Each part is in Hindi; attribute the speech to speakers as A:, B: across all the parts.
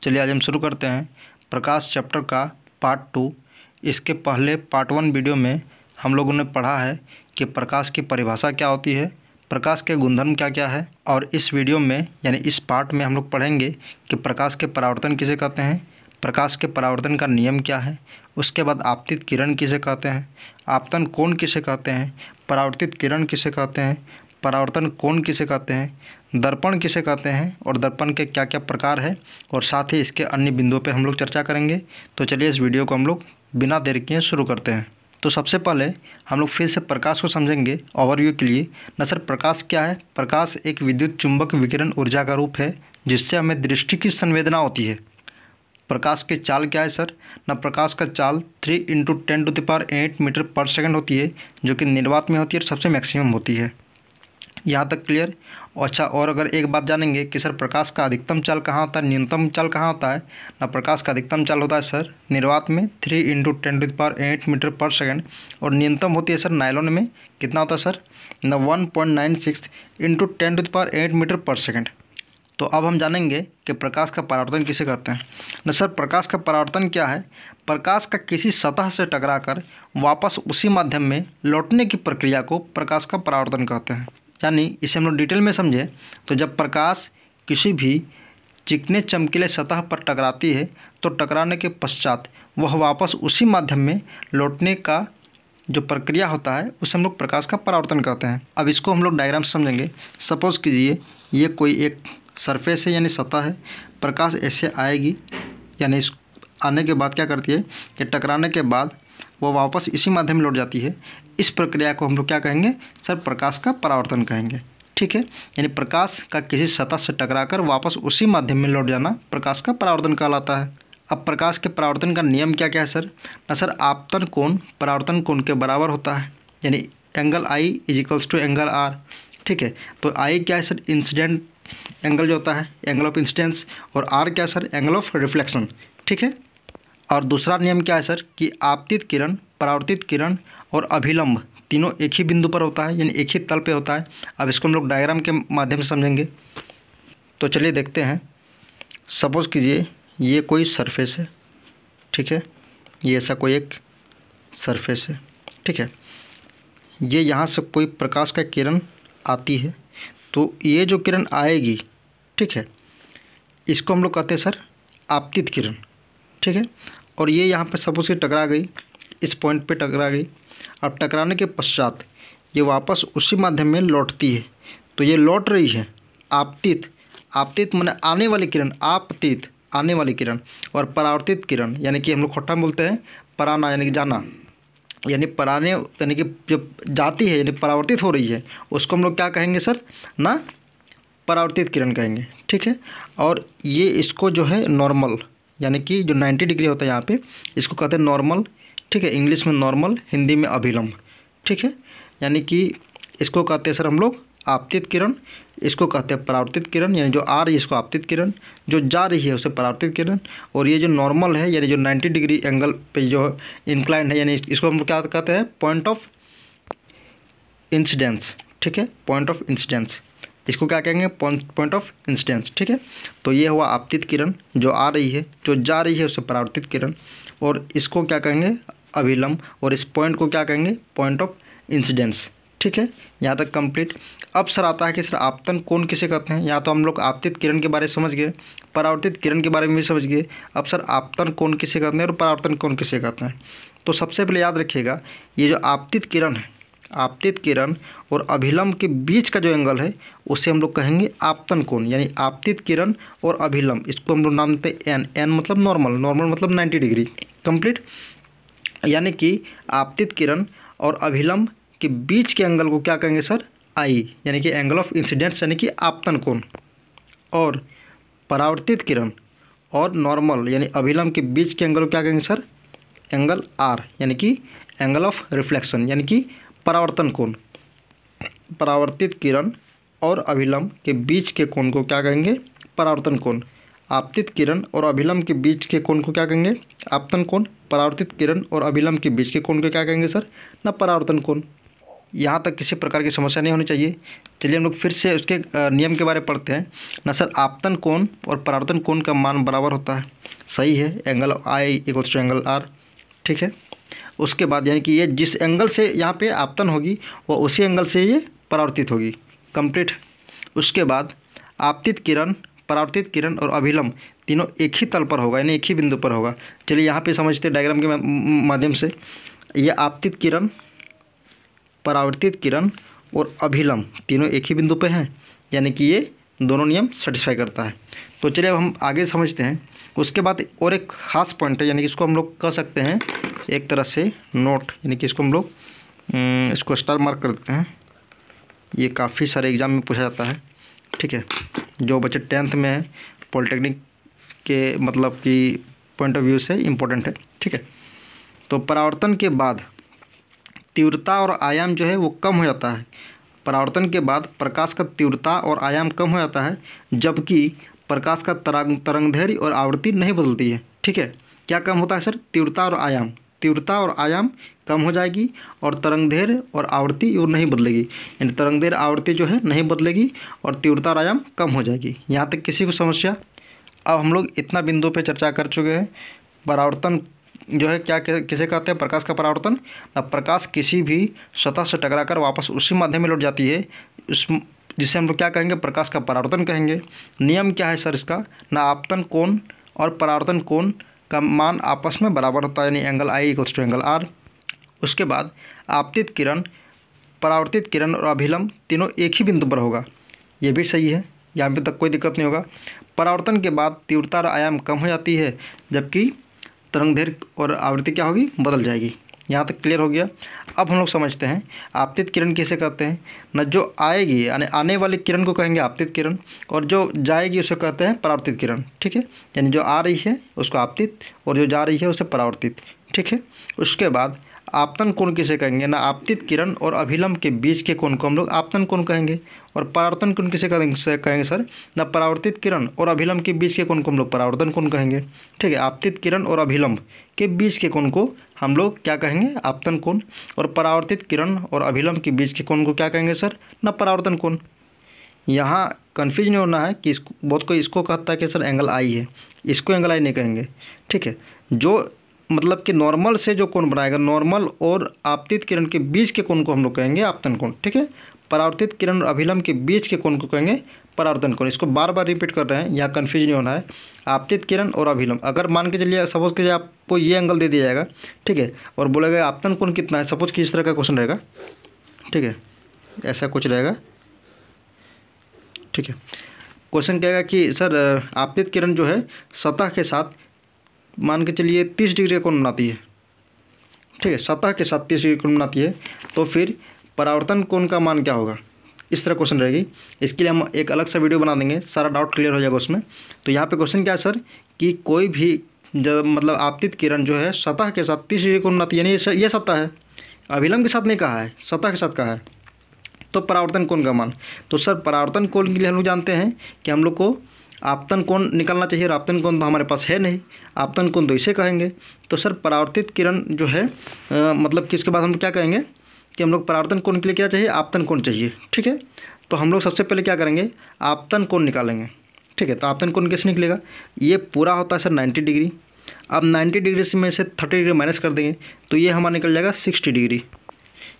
A: चलिए आज हम शुरू करते हैं प्रकाश चैप्टर का पार्ट 2। इसके पहले पार्ट 1 वीडियो में हम लोगों ने पढ़ा है कि प्रकाश की परिभाषा क्या होती है, प्रकाश के गुणधर्म क्या क्या है। और इस वीडियो में यानी इस पार्ट में हम लोग पढ़ेंगे कि प्रकाश के परावर्तन किसे कहते हैं, प्रकाश के परावर्तन का नियम क्या है, उसके बाद आपतित किरण किसे कहते हैं, आपतन कोण किसे कहते हैं, परावर्तित किरण किसे कहते हैं, परावर्तन कोण किसे कहते हैं, दर्पण किसे कहते हैं और दर्पण के क्या क्या प्रकार है, और साथ ही इसके अन्य बिंदुओं पे हम लोग चर्चा करेंगे। तो चलिए इस वीडियो को हम लोग बिना देर किए शुरू करते हैं। तो सबसे पहले हम लोग फिर से प्रकाश को समझेंगे ओवरव्यू के लिए। न सर प्रकाश क्या है? प्रकाश एक विद्युत चुंबक विकिरण ऊर्जा का रूप है जिससे हमें दृष्टि की संवेदना होती है। प्रकाश की चाल क्या है सर? न प्रकाश का चाल 3 × 10⁸ मीटर पर सेकंड होती है, जो कि निर्वात में होती है और सबसे मैक्सिमम होती है। यहाँ तक क्लियर? अच्छा, और अगर एक बात जानेंगे कि सर प्रकाश का अधिकतम चाल कहाँ होता है, न्यूनतम चाल कहाँ होता है? ना प्रकाश का अधिकतम चाल होता है सर निर्वात में 3 × 10⁸ मीटर पर सेकंड, और न्यूनतम होती है सर नायलॉन में कितना होता है सर ना 1.96 × 10⁸ मीटर पर सेकंड। तो अब हम जानेंगे कि प्रकाश का परावर्तन किसे कहते हैं। न सर प्रकाश का परावर्तन क्या है? प्रकाश का किसी सतह से टकराकर वापस उसी माध्यम में लौटने की प्रक्रिया को प्रकाश का परावर्तन कहते हैं। यानी इसे हम लोग डिटेल में समझें तो जब प्रकाश किसी भी चिकने चमकीले सतह पर टकराती है तो टकराने के पश्चात वह वापस उसी माध्यम में लौटने का जो प्रक्रिया होता है उसे हम लोग प्रकाश का परावर्तन कहते हैं। अब इसको हम लोग डायग्राम से समझेंगे। सपोज़ कीजिए ये कोई एक सरफेस है यानी सतह है, प्रकाश ऐसे आएगी, यानी इस आने के बाद क्या करती है कि टकराने के बाद वो वापस इसी माध्यम में लौट जाती है। इस प्रक्रिया को हम लोग क्या कहेंगे सर? प्रकाश का परावर्तन कहेंगे। ठीक है, यानी प्रकाश का किसी सतह से टकराकर वापस उसी माध्यम में लौट जाना प्रकाश का परावर्तन कहलाता है। अब प्रकाश के परावर्तन का नियम क्या क्या है सर? ना सर आपतन कोण परावर्तन कोण के बराबर होता है, यानी एंगल आई = एंगल आर। ठीक है, तो आई क्या है सर? इंसिडेंट एंगल जो होता है, एंगल ऑफ इंसिडेंस, और आर क्या है सर? Angle of reflection. ठीक है, और दूसरा नियम क्या है सर कि आपतित किरण, परावर्तित किरण और अभिलंब तीनों एक ही बिंदु पर होता है, यानी एक ही तल पे होता है। अब इसको हम लोग डायग्राम के माध्यम से समझेंगे। तो चलिए देखते हैं। सपोज़ कीजिए ये कोई सरफेस है, ठीक है, ये ऐसा कोई एक सरफेस है, ठीक है, ये यहाँ से कोई प्रकाश का किरण आती है, तो ये जो किरण आएगी, ठीक है, इसको हम लोग कहते हैं सर आपतित किरण। ठीक है, और ये यहाँ पे सपोज कि टकरा गई, इस पॉइंट पे टकरा गई। अब टकराने के पश्चात ये वापस उसी माध्यम में लौटती है, तो ये लौट रही है आपतित। आपतित माने आने वाली किरण, आपतित आने वाली किरण, और परावर्तित किरण यानी कि हम लोग खट्टा में बोलते हैं पराना, यानी कि जाना, यानी पराने यानी कि जो जाती है यानी परावर्तित हो रही है, उसको हम लोग क्या कहेंगे सर? ना परावर्तित किरण कहेंगे। ठीक है, और ये इसको जो है नॉर्मल, यानी कि जो 90 डिग्री होता है यहाँ पे, इसको कहते हैं नॉर्मल। ठीक है, इंग्लिश में नॉर्मल, हिंदी में अभिलंब। ठीक है, यानी कि इसको कहते हैं सर हम लोग आपतित किरण, इसको कहते हैं परावर्तित किरण, यानी जो आ रही है इसको आपतित किरण, जो जा रही है उसे परावर्तित किरण, और ये जो नॉर्मल है यानी जो 90 डिग्री एंगल पे जो इंक्लाइंड है, यानी इसको हम क्या कहते हैं? Point of incidence. ठीक है, पॉइंट ऑफ इंसिडेंस, इसको क्या कहेंगे? Point of incidence. ठीक है, तो ये हुआ आपतित किरण जो आ रही है, जो जा रही है उसे परावर्तित किरण, और इसको क्या कहेंगे? अभिलंब, और इस पॉइंट को क्या कहेंगे? Point of incidence. ठीक है, यहाँ तक कंप्लीट। अब सर आता है कि सर आपतन कोण किसे कहते हैं। यहाँ तो हम लोग आपतित किरण के बारे में समझ गए, परावर्तित किरण के बारे में भी समझ गए। अब सर आपतन कोण किसे कहते हैं और परावर्तन कोण किसे कहते हैं? तो सबसे पहले याद रखिएगा, ये जो आपतित किरण है, आपतित किरण और अभिलंब के बीच का जो एंगल है उसे हम लोग कहेंगे आपतन कोण, यानी आपतित किरण और अभिलंब, इसको हम लोग नाम देते हैं एन। एन मतलब नॉर्मल, नॉर्मल मतलब 90 डिग्री। कंप्लीट, यानी कि आपतित किरण और अभिलंब के बीच के एंगल को क्या कहेंगे सर? आई, यानी कि एंगल ऑफ इंसिडेंस, यानी कि आपतन कोण। और परावर्तित किरण और नॉर्मल यानी अभिलंब के बीच के एंगल को क्या कहेंगे सर? एंगल आर, यानी कि एंगल ऑफ रिफ्लेक्शन, यानी कि परावर्तन कोण। परावर्तित किरण और अभिलंब के बीच के कोण को क्या कहेंगे? परावर्तन कोण। आपतित किरण और अभिलंब के बीच के कोण को क्या कहेंगे? आपतन कोण। परावर्तित किरण और अभिलंब के बीच के कोण को क्या कहेंगे सर? ना परावर्तन कोण। यहाँ तक किसी प्रकार की समस्या नहीं होनी चाहिए। चलिए हम लोग फिर से उसके नियम के बारे में पढ़ते हैं ना सर। आपतन कोण और परावर्तन कोण का मान बराबर होता है, सही है, angle I equals to angle R, ठीक है। उसके बाद यानी कि ये जिस एंगल से यहाँ पे आपतन होगी वो उसी एंगल से ये परावर्तित होगी, कंप्लीट। उसके बाद आपतित किरण, परावर्तित किरण और अभिलंब तीनों एक ही तल पर होगा, यानी एक ही बिंदु पर होगा। चलिए यहाँ पे समझते हैं डायग्राम के माध्यम से। ये आपतित किरण, परावर्तित किरण और अभिलंब तीनों एक ही बिंदु पे हैं, यानी कि ये दोनों नियम सेटिस्फाई करता है। तो चलिए अब हम आगे समझते हैं। उसके बाद और एक ख़ास पॉइंट है, यानी कि इसको हम लोग कह सकते हैं एक तरह से नोट, यानी कि इसको हम लोग इसको स्टार मार्क कर देते हैं। ये काफ़ी सारे एग्ज़ाम में पूछा जाता है, ठीक है। जो बच्चे 10th में है, पॉलिटेक्निक के मतलब कि पॉइंट ऑफ व्यू से इम्पोर्टेंट है, ठीक है। तो परावर्तन के बाद तीव्रता और आयाम जो है वो कम हो जाता है। परावर्तन के बाद प्रकाश का तीव्रता और आयाम कम हो जाता है, जबकि प्रकाश का तरंगदैर्घ्य और आवृत्ति नहीं बदलती है, ठीक है। क्या कम होता है सर? तीव्रता और आयाम। तीव्रता और आयाम कम हो जाएगी और तरंगदैर्घ्य और आवृत्ति वो नहीं बदलेगी, यानी तरंगदैर्घ्य आवृत्ति जो है नहीं बदलेगी और तीव्रता और आयाम कम हो जाएगी। यहाँ तक किसी को समस्या? अब हम लोग इतना बिंदु पे चर्चा कर चुके हैं। परावर्तन जो है क्या किसे कहते हैं? प्रकाश का परावर्तन। अब प्रकाश किसी भी सतह से टकराकर वापस उसी माध्यम में लौट जाती है, उस जिसे हम लोग क्या कहेंगे? प्रकाश का परावर्तन कहेंगे। नियम क्या है सर इसका? ना आपतन कोण और परावर्तन कोण का मान आपस में बराबर होता है, यानी angle I equals to angle R. उसके बाद आपतित किरण, परावर्तित किरण और अभिलंब तीनों एक ही बिंदु पर होगा, ये भी सही है, यहाँ पे तक कोई दिक्कत नहीं होगा। परावर्तन के बाद तीव्रता और आयाम कम हो जाती है, जबकि तरंगदैर्घ्य और आवृत्ति क्या होगी? बदल जाएगी। यहाँ तक क्लियर हो गया। अब हम लोग समझते हैं आपतित किरण किसे कहते हैं ना। जो आएगी यानी आने वाली किरण को कहेंगे आपतित किरण, और जो जाएगी उसे कहते हैं परावर्तित किरण, ठीक है। यानी जो आ रही है उसको आपतित और जो जा रही है उसे परावर्तित, ठीक है। उसके बाद आपतन कोण किसे कहेंगे ना। आपतित किरण और अभिलंब के बीच के कोण को हम लोग आपतन कोण कहेंगे। और परावर्तन कोण किसे कहेंगे सर ना। परावर्तित किरण और अभिलंब के बीच के कोण को हम लोग परावर्तन कोण कहेंगे, ठीक है। आपतित किरण और अभिलंब के बीच के कोण को हम लोग क्या कहेंगे? आपतन कोण। और परावर्तित किरण और अभिलंब के बीच के कोण को क्या कहेंगे सर ना? परावर्तन कोण। यहाँ कन्फ्यूज नहीं होना है कि बहुत कोई इसको कहता है कि सर एंगल आई है, इसको एंगल आई नहीं कहेंगे, ठीक है। जो मतलब कि नॉर्मल से जो कोण बनाएगा, नॉर्मल और आपतित किरण के बीच के कोण को हम लोग कहेंगे आपतन कोण, ठीक है। परावर्तित किरण और अभिलंब के बीच के कोण को कहेंगे परावर्तन कोण। इसको बार बार रिपीट कर रहे हैं, यहाँ कन्फ्यूज नहीं होना है। आपतित किरण और अभिलंब, अगर मान के चलिए सपोज कीजिए आपको ये एंगल दे दिया जाएगा, ठीक है, और बोलेगा आपतन कोण कितना है, सपोज कि इस तरह का क्वेश्चन रहेगा, ठीक है, ऐसा कुछ रहेगा, ठीक है। क्वेश्चन कहेगा कि सर आपतित किरण जो है सतह के साथ मान के चलिए 30 डिग्री का कोण बनाती है, ठीक है, सतह के साथ 30 डिग्री कोण बनाती है, तो फिर परावर्तन कोण का मान क्या होगा? इस तरह क्वेश्चन रहेगी। इसके लिए हम एक अलग सा वीडियो बना देंगे, सारा डाउट क्लियर हो जाएगा उसमें। तो यहाँ पे क्वेश्चन क्या है सर कि कोई भी जब मतलब आपतित किरण जो है सतह के साथ 30 डिग्री कोण बनाती है, यानी ये सतह है, अभिलंब के साथ नहीं कहा है, सतह के साथ कहा है, तो परावर्तन कोण का मान। तो सर परावर्तन कोण के लिए हम लोग जानते हैं कि हम लोग को आपतन कोण निकालना चाहिए, और आपतन कोण तो हमारे पास है नहीं, आपतन कोण तो इसे कहेंगे। तो सर परावर्तित किरण जो है मतलब कि इसके बाद हम क्या कहेंगे कि हम लोग परावर्तन कोण के लिए क्या चाहिए? आपतन कोण चाहिए, ठीक है। तो हम लोग सबसे पहले क्या करेंगे? आपतन कोण निकालेंगे, ठीक है। तो आपतन कोण कैसे निकलेगा? ये पूरा होता है सर 90 डिग्री। अब 90 डिग्री से में से 30 डिग्री माइनस कर देंगे तो ये हमारा निकल जाएगा 60 डिग्री।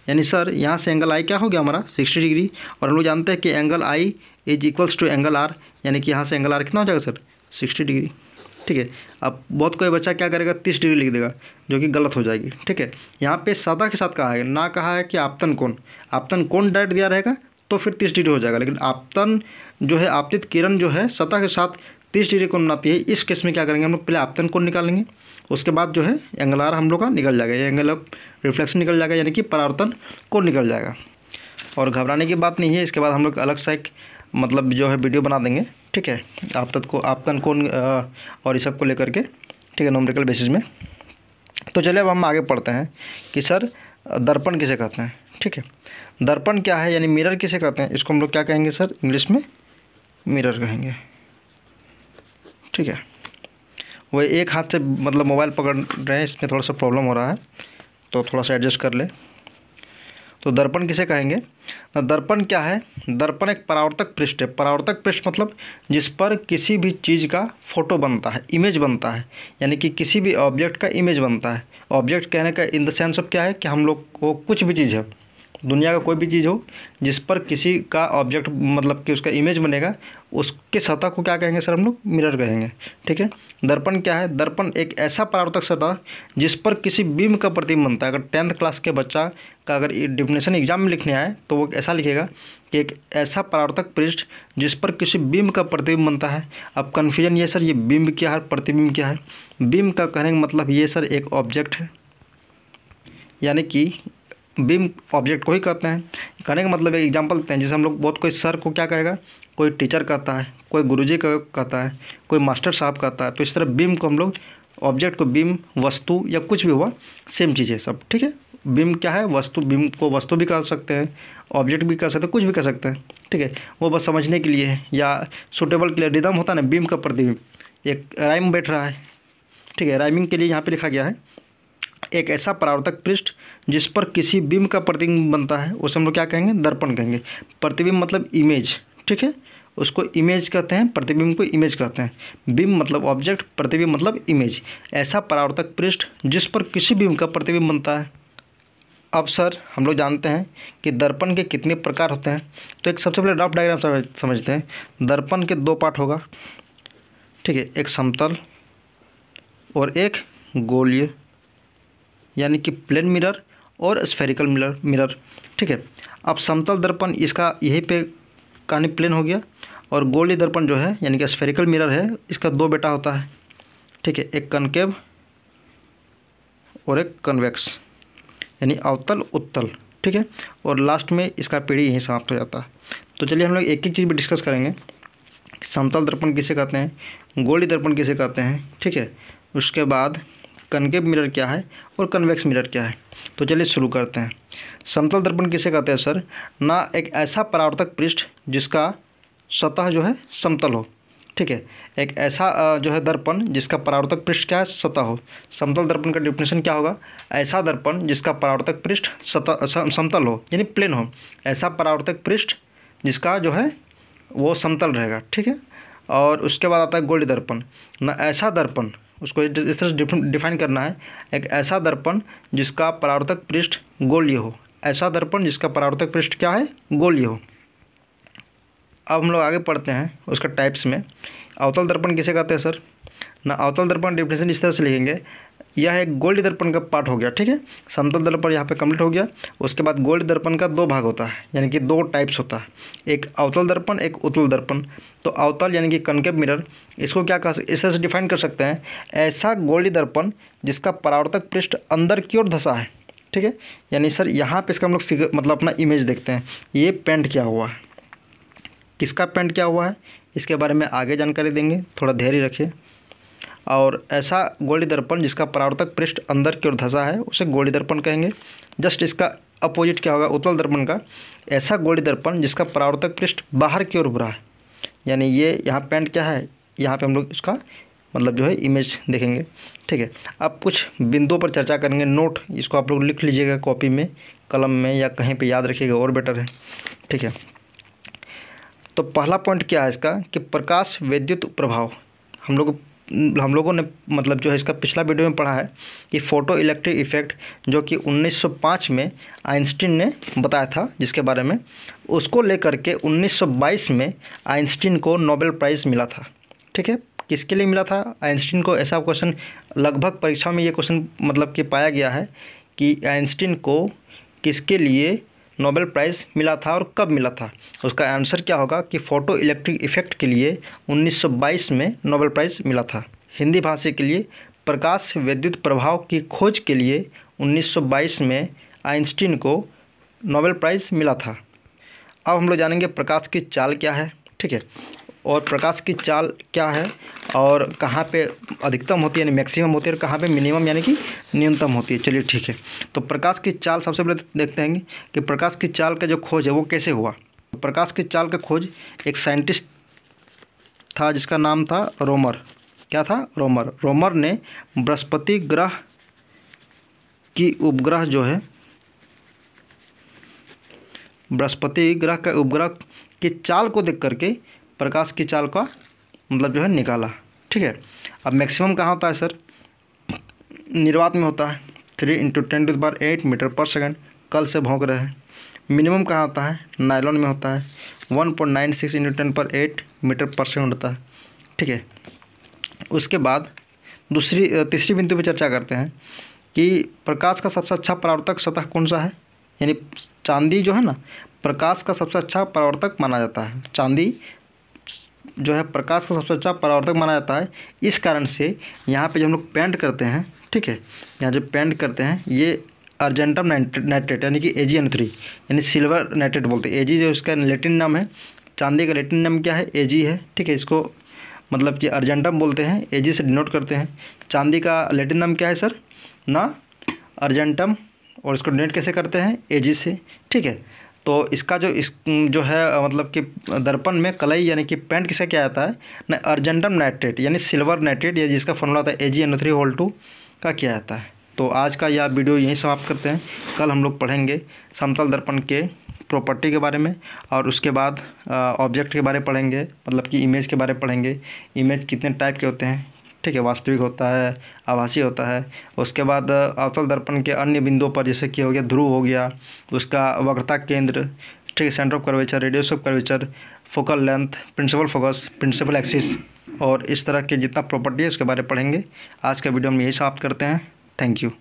A: यानी सर यहाँ से एंगल आई क्या हो गया हमारा? 60 डिग्री। और हम लोग जानते हैं कि angle I is equals to angle R, यानी कि यहाँ से एंगल आर कितना हो जाएगा सर? 60 डिग्री, ठीक है। अब बहुत कोई बच्चा क्या करेगा? 30 डिग्री लिख देगा, जो कि गलत हो जाएगी, ठीक है। यहाँ पे सतह के साथ कहा है, ना कहा है कि आपतन कोण। आपतन कोण डायरेक्ट दिया रहेगा तो फिर 30 डिग्री हो जाएगा, लेकिन आपतन जो है आपतित किरण जो है सतह के साथ 30 डिग्री कोण बनाती है। इस केस में क्या करेंगे हम लोग? पहले आपतन कोण निकालेंगे, उसके बाद जो है एंगल आर हम लोग का निकल जाएगा, ये एंगल ऑफ रिफ्लेक्शन निकल जाएगा, यानी कि परावर्तन कोण निकल जाएगा। और घबराने की बात नहीं है, इसके बाद हम लोग अलग सा एक मतलब जो है वीडियो बना देंगे, ठीक है, आपतन कोण और इस सब को लेकर के, ठीक है, न्यूमेरिकल बेसिस में। तो चलिए अब हम आगे पढ़ते हैं कि सर दर्पण किसे कहते हैं, ठीक है। दर्पण क्या है यानी मिरर किसे कहते हैं? इसको हम लोग क्या कहेंगे सर? इंग्लिश में मिरर कहेंगे, ठीक है। वो एक हाथ से मतलब मोबाइल पकड़ रहे हैं, इसमें थोड़ा सा प्रॉब्लम हो रहा है, तो थोड़ा सा एडजस्ट कर ले। तो दर्पण किसे कहेंगे? तो दर्पण क्या है? दर्पण एक परावर्तक पृष्ठ है। परावर्तक पृष्ठ मतलब जिस पर किसी भी चीज़ का फोटो बनता है, इमेज बनता है, यानी कि किसी भी ऑब्जेक्ट का इमेज बनता है। ऑब्जेक्ट कहने का इन द सेंस ऑफ क्या है कि हम लोग को कुछ भी चीज़ है, दुनिया का कोई भी चीज़ हो जिस पर किसी का ऑब्जेक्ट मतलब कि उसका इमेज बनेगा, उसके सतह को क्या कहेंगे सर? हम लोग मिरर कहेंगे। ठीक है। दर्पण क्या है? दर्पण एक ऐसा परावर्तक सतह जिस पर किसी बीम का प्रतिबिंब बनता है। अगर 10th क्लास के बच्चा का अगर डेफिनेशन एग्जाम में लिखने आए तो वो ऐसा लिखेगा कि एक ऐसा परावर्तक पृष्ठ जिस पर किसी बीम का प्रतिबिंब बनता है। अब कन्फ्यूजन ये सर, ये बीम क्या है, प्रतिबिंब क्या है? बीम का कहने का मतलब ये सर एक ऑब्जेक्ट है, यानी कि बीम ऑब्जेक्ट को ही कहते हैं। कहने का मतलब एक एग्जांपल देते हैं, जैसे हम लोग बहुत, कोई सर को क्या कहेगा, कोई टीचर कहता है, कोई गुरुजी को कहता है, कोई मास्टर साहब कहता है। तो इस तरह बीम को हम लोग, ऑब्जेक्ट को बीम, वस्तु या कुछ भी हुआ, सेम चीज़ है सब। ठीक है। बीम क्या है? वस्तु। बीम को वस्तु भी कह सकते हैं, ऑब्जेक्ट भी कह सकते हैं, कुछ भी कह सकते हैं। ठीक है। वो बस समझने के लिए है या सूटेबल के लिए। रिदम होता है ना, बीम का प्रतिबिंब, एक राइम बैठ रहा है। ठीक है। राइमिंग के लिए यहाँ पे लिखा गया है एक ऐसा परावर्तक पृष्ठ जिस पर किसी बीम का प्रतिबिंब बनता है, उसे हम लोग क्या कहेंगे? दर्पण कहेंगे। प्रतिबिंब मतलब इमेज। ठीक है। उसको इमेज कहते हैं, प्रतिबिंब को इमेज कहते हैं। बीम मतलब ऑब्जेक्ट, प्रतिबिंब मतलब इमेज। ऐसा परावर्तक पृष्ठ जिस पर किसी बीम का प्रतिबिंब बनता है। अब सर हम लोग जानते हैं कि दर्पण के कितने प्रकार होते हैं। तो एक सबसे पहले रफ डायग्राम समझते हैं। दर्पण के दो पार्ट होगा। ठीक है। एक समतल और एक गोलीय, यानी कि प्लेन मिरर और स्फेरिकल मिरर। ठीक है। अब समतल दर्पण इसका यहीं पे कहानी प्लेन हो गया, और गोलीय दर्पण जो है यानी कि स्फेरिकल मिरर है, इसका दो बेटा होता है। ठीक है। एक कनकेव और एक कन्वेक्स, यानी अवतल उत्तल। ठीक है। और लास्ट में इसका पीढ़ी यहीं समाप्त हो जाता है। तो चलिए हम लोग एक एक चीज़ भी डिस्कस करेंगे। समतल दर्पण किसे कहते हैं, गोलीय दर्पण किसे कहते हैं। ठीक है। उसके बाद कनकेव मिरर क्या है और कन्वेक्स मिरर क्या है। तो चलिए शुरू करते हैं। समतल दर्पण किसे कहते हैं सर? ना एक ऐसा परावर्तक पृष्ठ जिसका सतह जो है समतल हो। ठीक है। एक ऐसा जो है दर्पण जिसका परावर्तक पृष्ठ क्या है? सतह हो। समतल दर्पण का डेफिनेशन क्या होगा? ऐसा दर्पण जिसका परावर्तक पृष्ठ सतह समतल हो, यानी प्लेन हो। ऐसा परावर्तक पृष्ठ जिसका जो है वो समतल रहेगा। ठीक है। और उसके बाद आता है गोलीय दर्पण। ना ऐसा दर्पण, उसको इस तरह से डिफाइन करना है, एक ऐसा दर्पण जिसका परावर्तक पृष्ठ गोलीय हो। ऐसा दर्पण जिसका परावर्तक पृष्ठ क्या है? गोलीय हो। अब हम लोग आगे पढ़ते हैं उसका टाइप्स में। अवतल दर्पण किसे कहते हैं सर? ना अवतल दर्पण डेफिनेशन इस तरह से लिखेंगे, यह एक गोलीय दर्पण का पार्ट हो गया। ठीक है। समतल दर्पण यहाँ पे कंप्लीट हो गया। उसके बाद गोलीय दर्पण का दो भाग होता है, यानी कि दो टाइप्स होता है, एक अवतल दर्पण, एक उत्तल दर्पण। तो अवतल यानी कि कनकेव मिरर, इसको क्या कह इस तरह से डिफाइन कर सकते हैं, ऐसा गोलीय दर्पण जिसका परावर्तक पृष्ठ अंदर की ओर धंसा है। ठीक है। यानी सर यहाँ पे इसका हम लोग फिगर मतलब अपना इमेज देखते हैं, ये पेंट किया हुआ है, किसका पेंट किया हुआ है इसके बारे में आगे जानकारी देंगे, थोड़ा धैर्य रखिए। और ऐसा गोलीय दर्पण जिसका परावर्तक पृष्ठ अंदर की ओर धंसा है उसे गोलीय दर्पण कहेंगे। जस्ट इसका अपोजिट क्या होगा उत्तल दर्पण का? ऐसा गोलीय दर्पण जिसका परावर्तक पृष्ठ बाहर की ओर उभरा है, यानी ये यहाँ पेंट क्या है, यहाँ पे हम लोग इसका मतलब जो है इमेज देखेंगे। ठीक है। अब कुछ बिंदुओं पर चर्चा करेंगे, नोट इसको आप लोग लिख लीजिएगा कॉपी में, कलम में, या कहीं पे याद रखिएगा और बेटर है। ठीक है। तो पहला पॉइंट क्या है इसका कि प्रकाश विद्युत प्रभाव। हम लोगों ने मतलब जो है इसका पिछला वीडियो में पढ़ा है कि फोटो इलेक्ट्रिक इफेक्ट, जो कि 1905 में आइंस्टीन ने बताया था, जिसके बारे में उसको लेकर के 1922 में आइंस्टीन को नोबेल प्राइज़ मिला था। ठीक है। किसके लिए मिला था आइंस्टीन को? ऐसा क्वेश्चन लगभग परीक्षा में ये क्वेश्चन मतलब कि पाया गया है कि आइंस्टीन को किसके लिए नोबेल प्राइज़ मिला था और कब मिला था। उसका आंसर क्या होगा कि फ़ोटो इलेक्ट्रिक इफ़ेक्ट के लिए 1922 में नोबेल प्राइज़ मिला था। हिंदी भाषा के लिए प्रकाश विद्युत प्रभाव की खोज के लिए 1922 में आइंस्टीन को नोबेल प्राइज़ मिला था। अब हम लोग जानेंगे प्रकाश की चाल क्या है। ठीक है। और प्रकाश की चाल क्या है और कहाँ पे अधिकतम होती है यानी मैक्सिमम होती है, और कहाँ पे मिनिमम यानी कि न्यूनतम होती है। चलिए ठीक है। तो प्रकाश की चाल सबसे पहले देखते हैं कि प्रकाश की चाल का जो खोज है वो कैसे हुआ। तो प्रकाश की चाल का खोज एक साइंटिस्ट था जिसका नाम था रोमर। क्या था? रोमर। रोमर ने बृहस्पति ग्रह की उपग्रह जो है बृहस्पति ग्रह का उपग्रह की चाल को देख करके प्रकाश की चाल का मतलब जो है निकाला। ठीक है, अब मैक्सिमम कहाँ होता है सर? निर्वात में होता है 3 × 10⁸ मीटर पर सेकंड, कल से भौंक रहे हैं। मिनिमम कहाँ होता है? नायलॉन में होता है 1.96 × 10⁸ मीटर पर सेकंड होता है। ठीक है, उसके बाद तीसरी बिंदु पर चर्चा करते हैं कि प्रकाश का सबसे अच्छा परावर्तक सतह कौन सा है। यानी चांदी जो है ना, प्रकाश का सबसे अच्छा परावर्तक माना जाता है। चांदी जो है प्रकाश का सबसे अच्छा परावर्तक माना जाता है। इस कारण से यहाँ पे जो हम लोग पेंट करते हैं, ठीक है, यहाँ जो पेंट करते हैं ये अर्जेंटम नाइट्रेट यानी कि AgNO3 यानी सिल्वर नाइट्रेट बोलते हैं। Ag जो इसका लैटिन नाम है, चांदी का लैटिन नाम क्या है? Ag है। ठीक है, इसको मतलब कि अर्जेंटम बोलते हैं, Ag से डिनोट करते हैं। चांदी का लैटिन नाम क्या है सर? ना अर्जेंटम, और इसको डिनोट कैसे करते हैं? Ag से। ठीक है, तो इसका जो है मतलब कि दर्पण में कलई यानी कि पेंट किसे किया जाता है ना? अर्जेंटम नाइट्रेट यानी सिल्वर नाइट्रेट, या जिसका फॉर्मूला होता है AgNO3 का किया जाता है। तो आज का यह वीडियो यहीं समाप्त करते हैं। कल हम लोग पढ़ेंगे समतल दर्पण के प्रॉपर्टी के बारे में, और उसके बाद ऑब्जेक्ट के बारे में पढ़ेंगे, मतलब कि इमेज के बारे में पढ़ेंगे। इमेज कितने टाइप के होते हैं, ठीक है, वास्तविक होता है, आभासी होता है। उसके बाद अवतल दर्पण के अन्य बिंदुओं पर, जैसे कि हो गया ध्रुव हो गया, उसका वक्रता केंद्र, ठीक है, centre of curvature, radius of curvature, focal length, principal focus, principal axis, और इस तरह के जितना प्रॉपर्टी है उसके बारे में पढ़ेंगे। आज का वीडियो हम यही समाप्त करते हैं। Thank you.